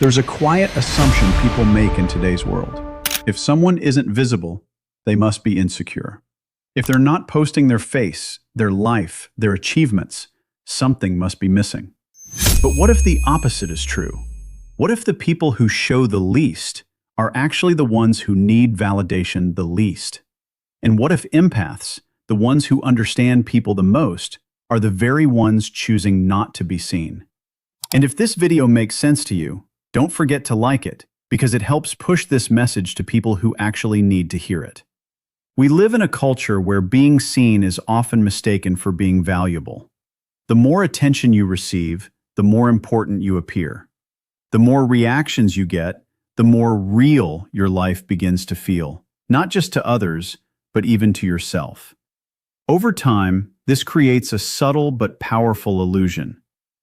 There's a quiet assumption people make in today's world. If someone isn't visible, they must be insecure. If they're not posting their face, their life, their achievements, something must be missing. But what if the opposite is true? What if the people who show the least are actually the ones who need validation the least? And what if empaths, the ones who understand people the most, are the very ones choosing not to be seen? And if this video makes sense to you, don't forget to like it, because it helps push this message to people who actually need to hear it. We live in a culture where being seen is often mistaken for being valuable. The more attention you receive, the more important you appear. The more reactions you get, the more real your life begins to feel, not just to others, but even to yourself. Over time, this creates a subtle but powerful illusion.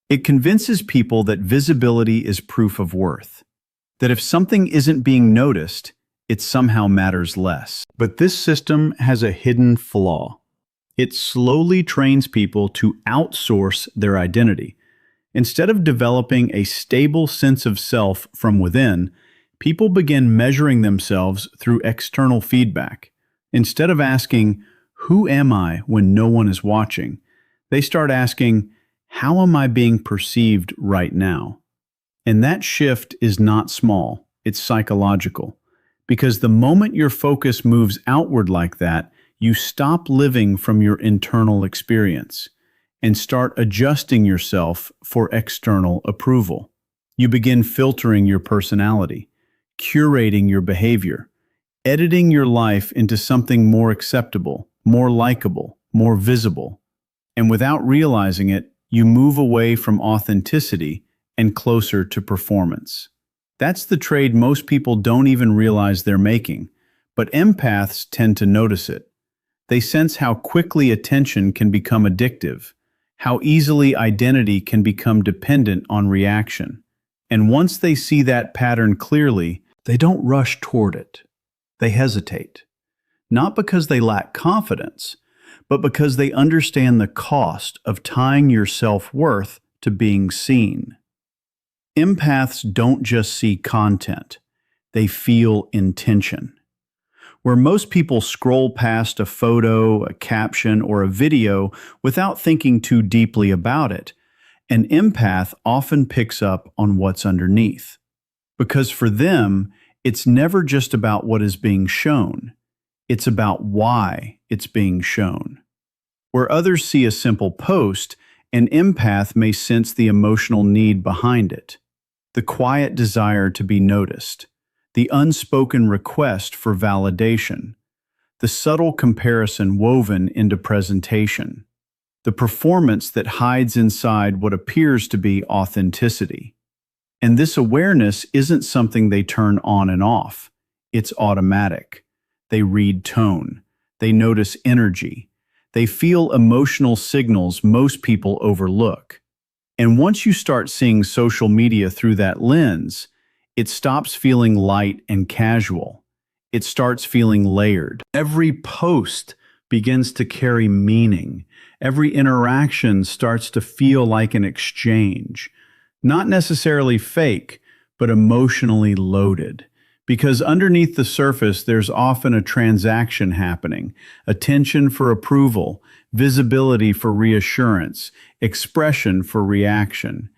It convinces people that visibility is proof of worth, that if something isn't being noticed, it somehow matters less. But this system has a hidden flaw. It slowly trains people to outsource their identity. Instead of developing a stable sense of self from within, people begin measuring themselves through external feedback. Instead of asking, "Who am I?" when no one is watching, they start asking, "How am I being perceived right now?" And that shift is not small, it's psychological. Because the moment your focus moves outward like that, you stop living from your internal experience and start adjusting yourself for external approval. You begin filtering your personality, curating your behavior, editing your life into something more acceptable, more likable, more visible. And without realizing it, you move away from authenticity and closer to performance. That's the trade most people don't even realize they're making, but empaths tend to notice it. They sense how quickly attention can become addictive, how easily identity can become dependent on reaction. And once they see that pattern clearly, they don't rush toward it. They hesitate. Not because they lack confidence, but because they understand the cost of tying your self-worth to being seen. Empaths don't just see content, they feel intention. Where most people scroll past a photo, a caption, or a video without thinking too deeply about it, an empath often picks up on what's underneath. Because for them, it's never just about what is being shown. It's about why it's being shown. Where others see a simple post, an empath may sense the emotional need behind it, the quiet desire to be noticed, the unspoken request for validation, the subtle comparison woven into presentation, the performance that hides inside what appears to be authenticity. And this awareness isn't something they turn on and off. It's automatic. They read tone. They notice energy. They feel emotional signals most people overlook. And once you start seeing social media through that lens, it stops feeling light and casual. It starts feeling layered. Every post begins to carry meaning. Every interaction starts to feel like an exchange. Not necessarily fake, but emotionally loaded. Because underneath the surface, there's often a transaction happening, attention for approval, visibility for reassurance, expression for reaction.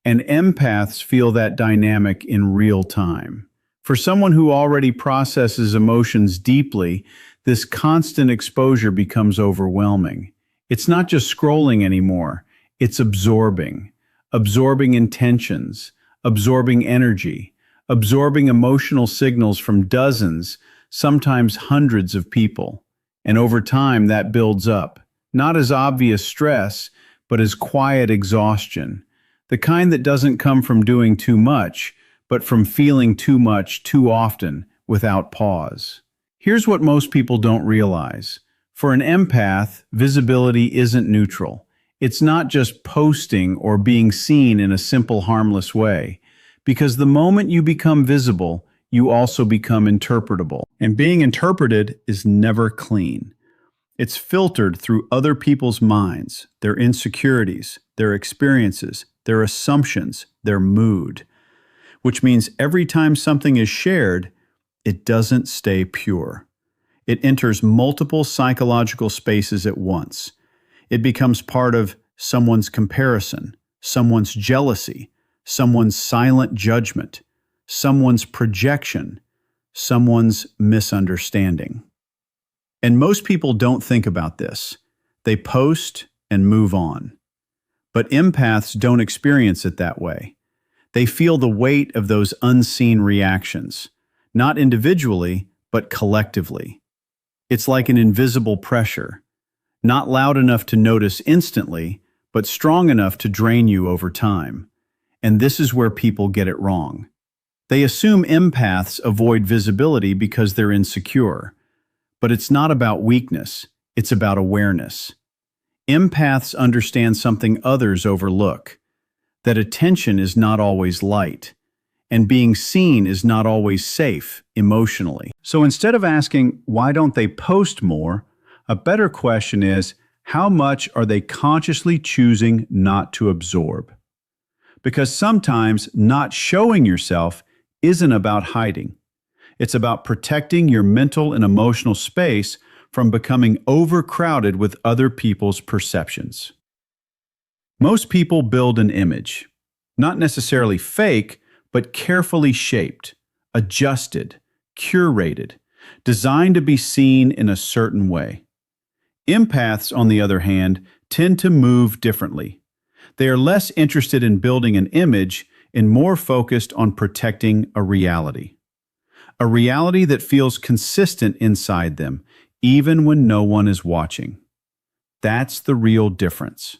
And empaths feel that dynamic in real time. For someone who already processes emotions deeply, this constant exposure becomes overwhelming. It's not just scrolling anymore, it's absorbing intentions, absorbing energy, absorbing emotional signals from dozens, sometimes hundreds of people. And over time, that builds up, not as obvious stress, but as quiet exhaustion, the kind that doesn't come from doing too much, but from feeling too much too often without pause. Here's what most people don't realize. For an empath, visibility isn't neutral. It's not just posting or being seen in a simple, harmless way. Because the moment you become visible, you also become interpretable. And being interpreted is never clean. It's filtered through other people's minds, their insecurities, their experiences, their assumptions, their mood. which means every time something is shared, it doesn't stay pure. It enters multiple psychological spaces at once. It becomes part of someone's comparison, someone's jealousy, someone's silent judgment, someone's projection, someone's misunderstanding. And most people don't think about this. They post and move on. But empaths don't experience it that way. They feel the weight of those unseen reactions, not individually, but collectively. It's like an invisible pressure, not loud enough to notice instantly, but strong enough to drain you over time. And this is where people get it wrong. They assume empaths avoid visibility because they're insecure. But it's not about weakness, it's about awareness. Empaths understand something others overlook, that attention is not always light, and being seen is not always safe emotionally. So instead of asking, why don't they post more, a better question is, how much are they consciously choosing not to absorb? Because sometimes not showing yourself isn't about hiding. It's about protecting your mental and emotional space from becoming overcrowded with other people's perceptions. Most people build an image, not necessarily fake, but carefully shaped, adjusted, curated, designed to be seen in a certain way. Empaths, on the other hand, tend to move differently. They are less interested in building an image and more focused on protecting a reality. A reality that feels consistent inside them, even when no one is watching. That's the real difference.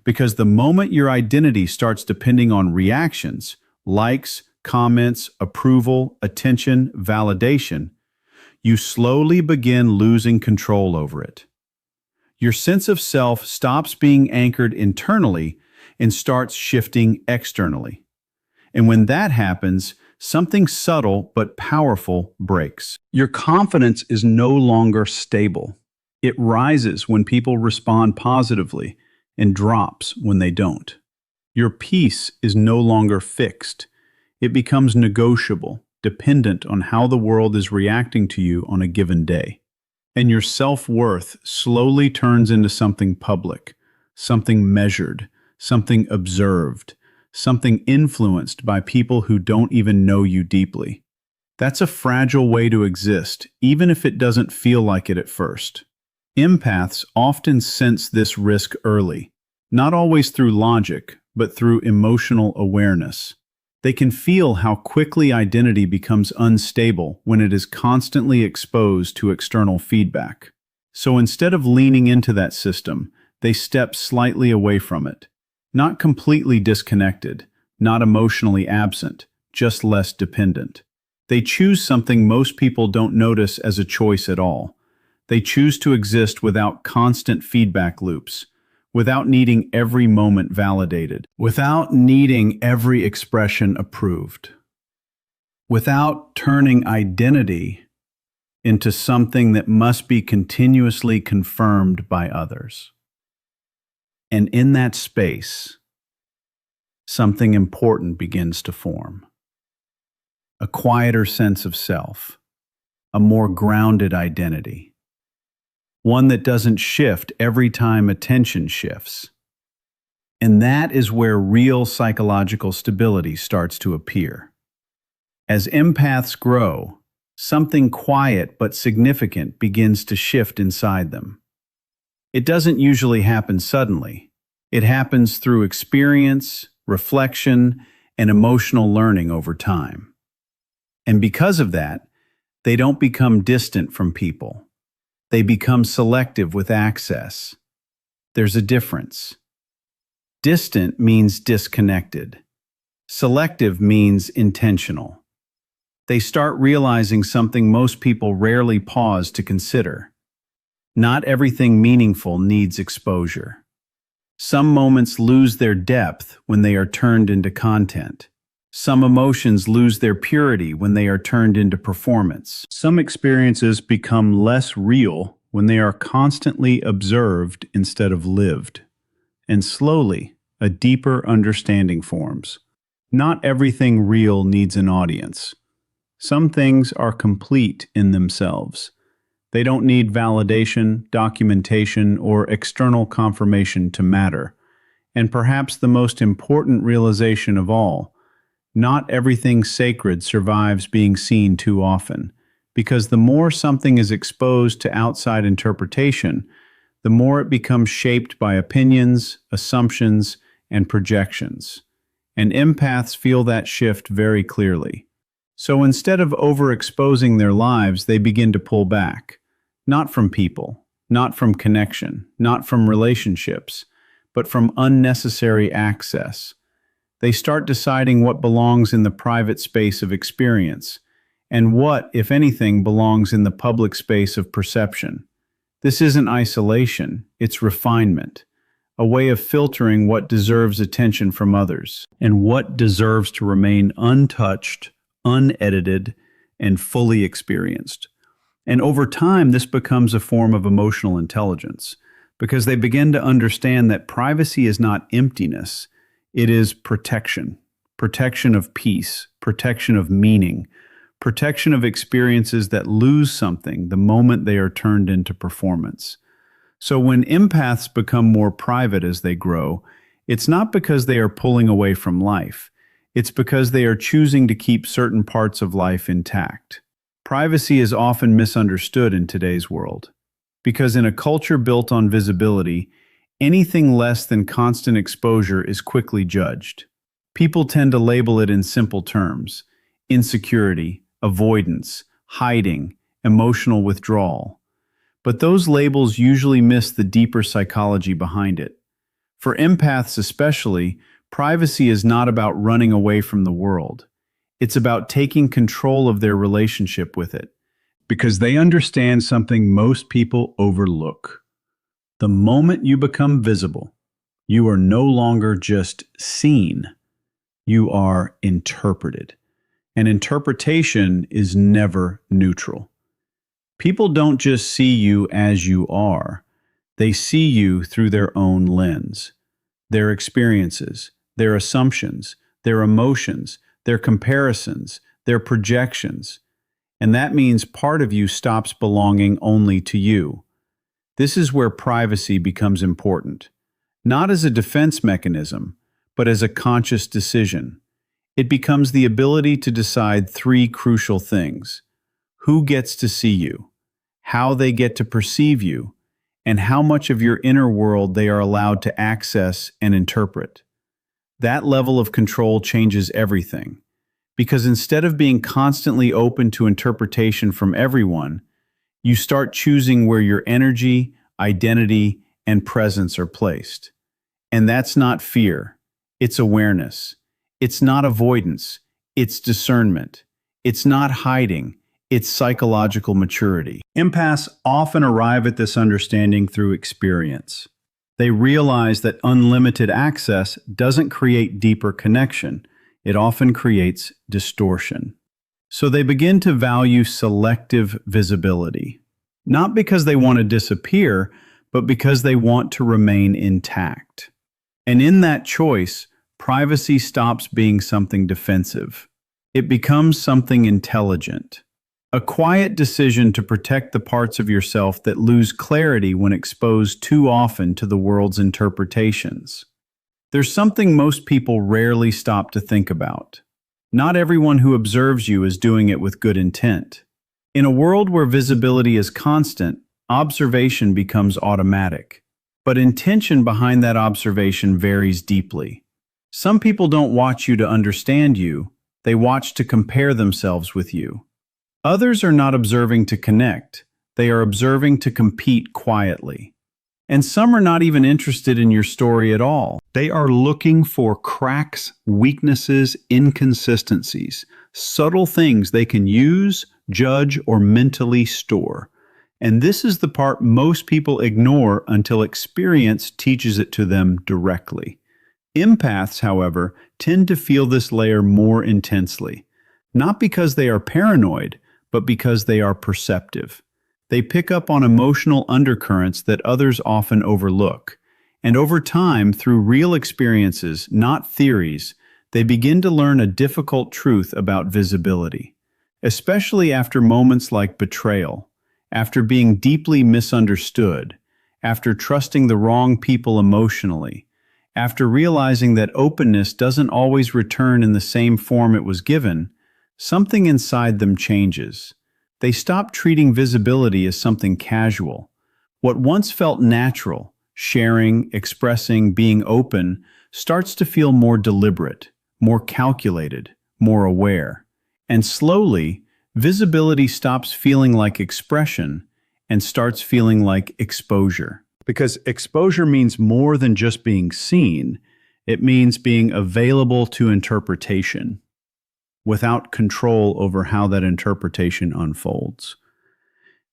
Because the moment your identity starts depending on reactions, likes, comments, approval, attention, validation, you slowly begin losing control over it. Your sense of self stops being anchored internally and starts shifting externally. And when that happens, something subtle but powerful breaks. Your confidence is no longer stable. It rises when people respond positively and drops when they don't. Your peace is no longer fixed. It becomes negotiable, dependent on how the world is reacting to you on a given day. And your self-worth slowly turns into something public, something measured, something observed, something influenced by people who don't even know you deeply. That's a fragile way to exist, even if it doesn't feel like it at first. Empaths often sense this risk early, not always through logic, but through emotional awareness. They can feel how quickly identity becomes unstable when it is constantly exposed to external feedback. So instead of leaning into that system, they step slightly away from it. Not completely disconnected, not emotionally absent, just less dependent. They choose something most people don't notice as a choice at all. They choose to exist without constant feedback loops, without needing every moment validated, without needing every expression approved, without turning identity into something that must be continuously confirmed by others. And in that space, something important begins to form. A quieter sense of self, a more grounded identity. One that doesn't shift every time attention shifts. And that is where real psychological stability starts to appear. As empaths grow, something quiet but significant begins to shift inside them. It doesn't usually happen suddenly. It happens through experience, reflection, and emotional learning over time. And because of that, they don't become distant from people. They become selective with access. There's a difference. Distant means disconnected. Selective means intentional. They start realizing something most people rarely pause to consider. Not everything meaningful needs exposure. Some moments lose their depth when they are turned into content. Some emotions lose their purity when they are turned into performance. Some experiences become less real when they are constantly observed instead of lived. And slowly, a deeper understanding forms. Not everything real needs an audience. Some things are complete in themselves. They don't need validation, documentation, or external confirmation to matter. And perhaps the most important realization of all, not everything sacred survives being seen too often, because the more something is exposed to outside interpretation, the more it becomes shaped by opinions, assumptions, and projections. And empaths feel that shift very clearly. So instead of overexposing their lives, they begin to pull back. Not from people, not from connection, not from relationships, but from unnecessary access. They start deciding what belongs in the private space of experience, and what, if anything, belongs in the public space of perception. This isn't isolation, it's refinement, a way of filtering what deserves attention from others, and what deserves to remain untouched, unedited, and fully experienced. And over time, this becomes a form of emotional intelligence, because they begin to understand that privacy is not emptiness, it is protection. Protection of peace, protection of meaning, protection of experiences that lose something the moment they are turned into performance. So when empaths become more private as they grow, it's not because they are pulling away from life. It's because they are choosing to keep certain parts of life intact. Privacy is often misunderstood in today's world, because in a culture built on visibility, anything less than constant exposure is quickly judged. People tend to label it in simple terms: insecurity, avoidance, hiding, emotional withdrawal. But those labels usually miss the deeper psychology behind it. For empaths especially, privacy is not about running away from the world. It's about taking control of their relationship with it, because they understand something most people overlook. The moment you become visible, you are no longer just seen, you are interpreted. And interpretation is never neutral. People don't just see you as you are, they see you through their own lens, their experiences, their assumptions, their emotions, their comparisons, their projections. And that means part of you stops belonging only to you. This is where privacy becomes important, not as a defense mechanism, but as a conscious decision. It becomes the ability to decide three crucial things: who gets to see you, how they get to perceive you, and how much of your inner world they are allowed to access and interpret. That level of control changes everything, because instead of being constantly open to interpretation from everyone, you start choosing where your energy, identity, and presence are placed. And that's not fear, it's awareness. It's not avoidance, it's discernment. It's not hiding, it's psychological maturity. Empaths often arrive at this understanding through experience. They realize that unlimited access doesn't create deeper connection, it often creates distortion. So they begin to value selective visibility, not because they want to disappear, but because they want to remain intact. And in that choice, privacy stops being something defensive. It becomes something intelligent. A quiet decision to protect the parts of yourself that lose clarity when exposed too often to the world's interpretations. There's something most people rarely stop to think about. Not everyone who observes you is doing it with good intent. In a world where visibility is constant, observation becomes automatic. But intention behind that observation varies deeply. Some people don't watch you to understand you, they watch to compare themselves with you. Others are not observing to connect, they are observing to compete quietly. And some are not even interested in your story at all. They are looking for cracks, weaknesses, inconsistencies, subtle things they can use, judge, or mentally store. And this is the part most people ignore until experience teaches it to them directly. Empaths, however, tend to feel this layer more intensely, not because they are paranoid, but because they are perceptive. They pick up on emotional undercurrents that others often overlook, and over time, through real experiences, not theories, they begin to learn a difficult truth about visibility, especially after moments like betrayal, after being deeply misunderstood, after trusting the wrong people emotionally, after realizing that openness doesn't always return in the same form it was given. Something inside them changes. They stop treating visibility as something casual. What once felt natural, sharing, expressing, being open, starts to feel more deliberate, more calculated, more aware. And slowly, visibility stops feeling like expression and starts feeling like exposure. Because exposure means more than just being seen. It means being available to interpretation, without control over how that interpretation unfolds.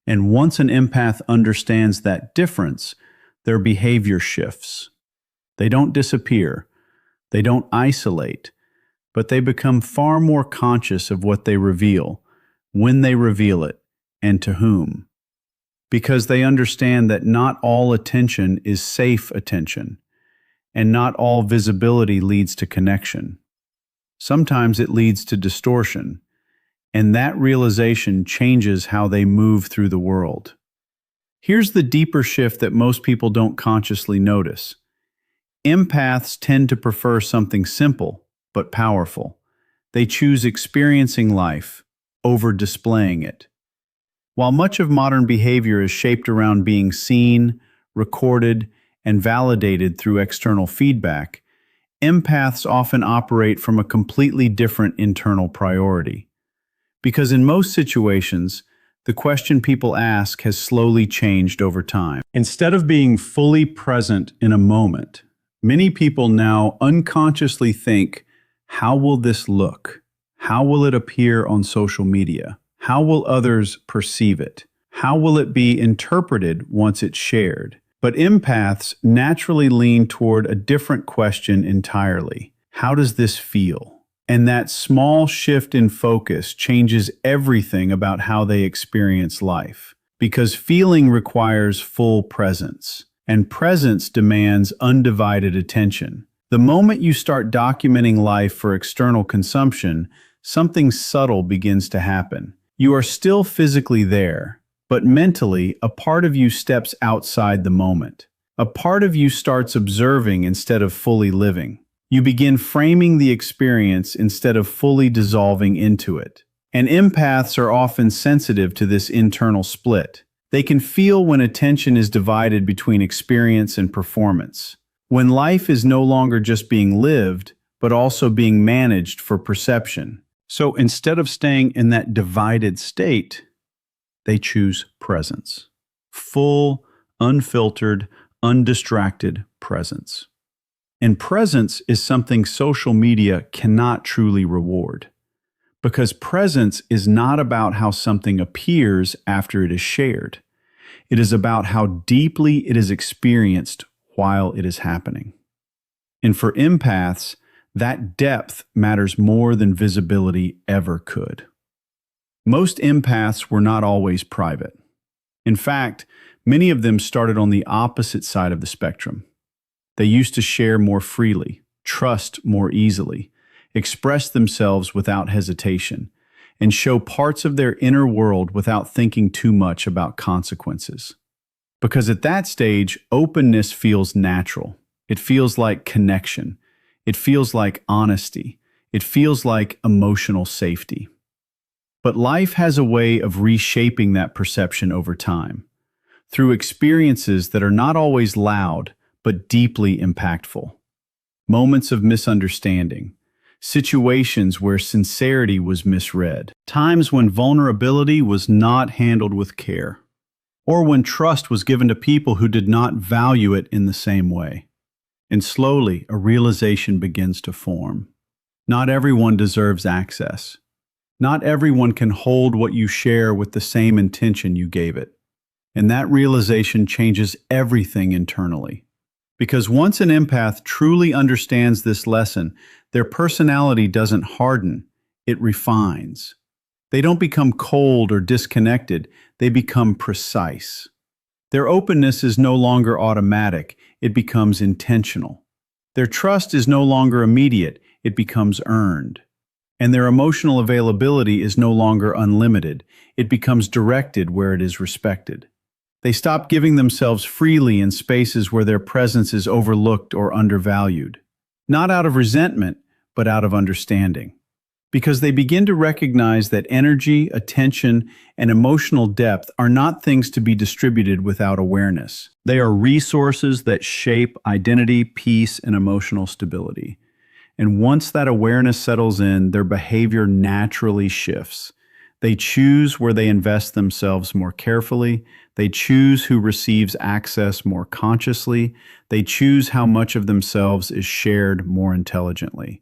And once an empath understands that difference, their behavior shifts. They don't disappear, they don't isolate, but they become far more conscious of what they reveal, when they reveal it, and to whom. Because they understand that not all attention is safe attention, and not all visibility leads to connection. Sometimes it leads to distortion, and that realization changes how they move through the world. Here's the deeper shift that most people don't consciously notice. Empaths tend to prefer something simple but powerful. They choose experiencing life over displaying it. While much of modern behavior is shaped around being seen, recorded, and validated through external feedback, empaths often operate from a completely different internal priority. Because in most situations, the question people ask has slowly changed over time. Instead of being fully present in a moment, many people now unconsciously think, how will this look? How will it appear on social media? How will others perceive it? How will it be interpreted once it's shared? But empaths naturally lean toward a different question entirely. How does this feel? And that small shift in focus changes everything about how they experience life. Because feeling requires full presence, and presence demands undivided attention. The moment you start documenting life for external consumption, something subtle begins to happen. You are still physically there, but mentally, a part of you steps outside the moment. A part of you starts observing instead of fully living. You begin framing the experience instead of fully dissolving into it. And empaths are often sensitive to this internal split. They can feel when attention is divided between experience and performance, when life is no longer just being lived, but also being managed for perception. So instead of staying in that divided state, they choose presence. Full, unfiltered, undistracted presence. And presence is something social media cannot truly reward. Because presence is not about how something appears after it is shared. It is about how deeply it is experienced while it is happening. And for empaths, that depth matters more than visibility ever could. Most empaths were not always private. In fact, many of them started on the opposite side of the spectrum. They used to share more freely, trust more easily, express themselves without hesitation, and show parts of their inner world without thinking too much about consequences. Because at that stage, openness feels natural. It feels like connection. It feels like honesty. It feels like emotional safety. But life has a way of reshaping that perception over time, through experiences that are not always loud, but deeply impactful. Moments of misunderstanding, situations where sincerity was misread, times when vulnerability was not handled with care, or when trust was given to people who did not value it in the same way. And slowly, a realization begins to form. Not everyone deserves access. Not everyone can hold what you share with the same intention you gave it. And that realization changes everything internally. Because once an empath truly understands this lesson, their personality doesn't harden, it refines. They don't become cold or disconnected, they become precise. Their openness is no longer automatic, it becomes intentional. Their trust is no longer immediate, it becomes earned. And their emotional availability is no longer unlimited. It becomes directed where it is respected. They stop giving themselves freely in spaces where their presence is overlooked or undervalued. Not out of resentment, but out of understanding. Because they begin to recognize that energy, attention, and emotional depth are not things to be distributed without awareness. They are resources that shape identity, peace, and emotional stability. And once that awareness settles in, their behavior naturally shifts. They choose where they invest themselves more carefully. They choose who receives access more consciously. They choose how much of themselves is shared more intelligently.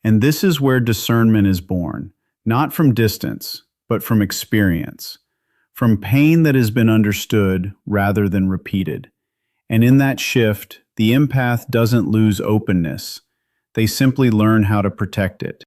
And this is where discernment is born, not from distance, but from experience, from pain that has been understood rather than repeated. And in that shift, the empath doesn't lose openness. They simply learn how to protect it.